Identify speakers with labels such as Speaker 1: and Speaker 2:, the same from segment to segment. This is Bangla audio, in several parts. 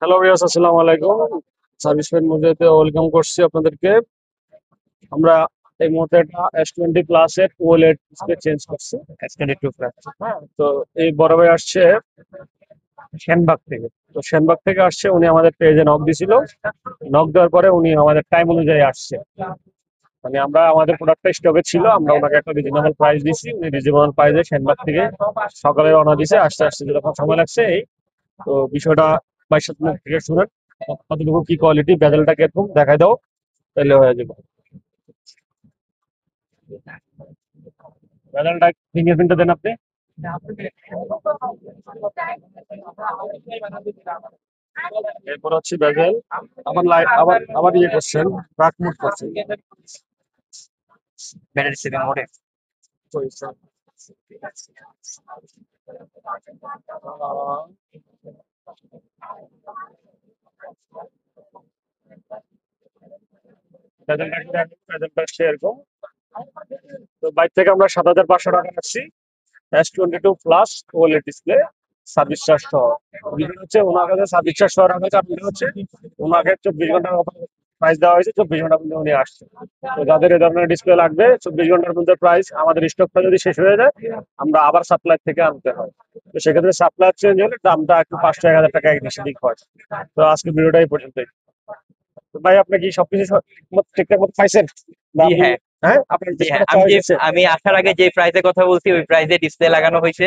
Speaker 1: হ্যালো ভিউয়ার্স, আসসালামু আলাইকুম। সার্ভিস পয়েন্ট মুভিতে ওয়েলকাম করছি আপনাদেরকে। আমরা এই মুহূর্তে একটা S20 প্লাস এর ওএলইডি ডিসপ্লে চেঞ্জ করছি, S22 প্লাস। হ্যাঁ, তো এই বড় ভাই আসছে সেনবাগ থেকে। তো সেনবাগ থেকে আসছে, উনি আমাদের পেজে নক দিছিল। নক দেওয়ার পরে উনি আমাদের টাইম অনুযায়ী আসছে। মানে আমরা আমাদের প্রোডাক্টটা স্টকে ছিল, আমরা ওনাকে একটা রিজনেবল প্রাইস দিচ্ছি, উনি রিজনেবল প্রাইসে সেনবাগ থেকে সকালে রওনা দিছে। আসতে আসতে যেরকম সময় লাগছে এই, তো বিষয়টা বাইশ মুখ থেকে শুনেন, কতটুকু কি কোয়ালিটি, বেজেলটা কিরকম দেখাই দাও, তাহলে হয়ে যাবে। বেজেলটা ফিঙ্গারপ্রিন্টটা দেন আপনি। এরপর হচ্ছে বেজেল, আবার লাইট, আবার ইয়ে করছেন, ব্রাক মুড করছেন।
Speaker 2: ব্যাটারি সেভিং মোডে।
Speaker 1: বেজেলটা সেরকম। তো বাইর থেকে আমরা 7,500 টাকা রাখছি। S22 plus OLED display, service charge সহ। বিষয় হচ্ছে ওনার কাছে সার্ভিস চার্জ সহ রাখা হয়েছে, আপনার হচ্ছে ওনাকে 24 ঘন্টার প্রাইস দেওয়া হয়েছে, 24 ঘন্টার মধ্যে উনি আসছে। তো যাদের এই ধরনের ডিসপ্লে লাগবে 24 ঘন্টার মধ্যে প্রাইস, আমাদের স্টকটা যদি শেষ হয়ে যায় আমরা আবার সাপ্লাই থেকে আনতে হয়। তো সেক্ষেত্রে সাপ্লাই চেঞ্জ হলে দামটা একটু 500-1,000 টাকা এদিক সেদিক হয়। তো আজকে ভিডিওটা এই পর্যন্তই। তো ভাই, আপনি কি সবকিছু ঠিকঠাক মতো পাইছেন? বা
Speaker 2: জি
Speaker 1: আপনি,
Speaker 2: হ্যাঁ,
Speaker 1: হ্যাঁ, আপনার
Speaker 2: জি হ্যাঁ,
Speaker 1: ডিসপ্লেটা চয়েস হয়েছে?
Speaker 2: আমি আসার আগে যে প্রাইসের কথা বলছি ওই প্রাইসে ডিসপ্লে লাগানো হয়েছে।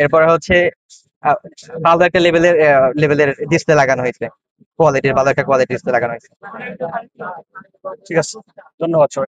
Speaker 2: এরপরে হচ্ছে ভালো একটা লেভেলের ডিসপ্লে লাগানো হয়েছে, ভালো একটা কোয়ালিটির ডিসপ্লে লাগানো হয়েছে।
Speaker 1: ঠিক আছে, ধন্যবাদ সবাই।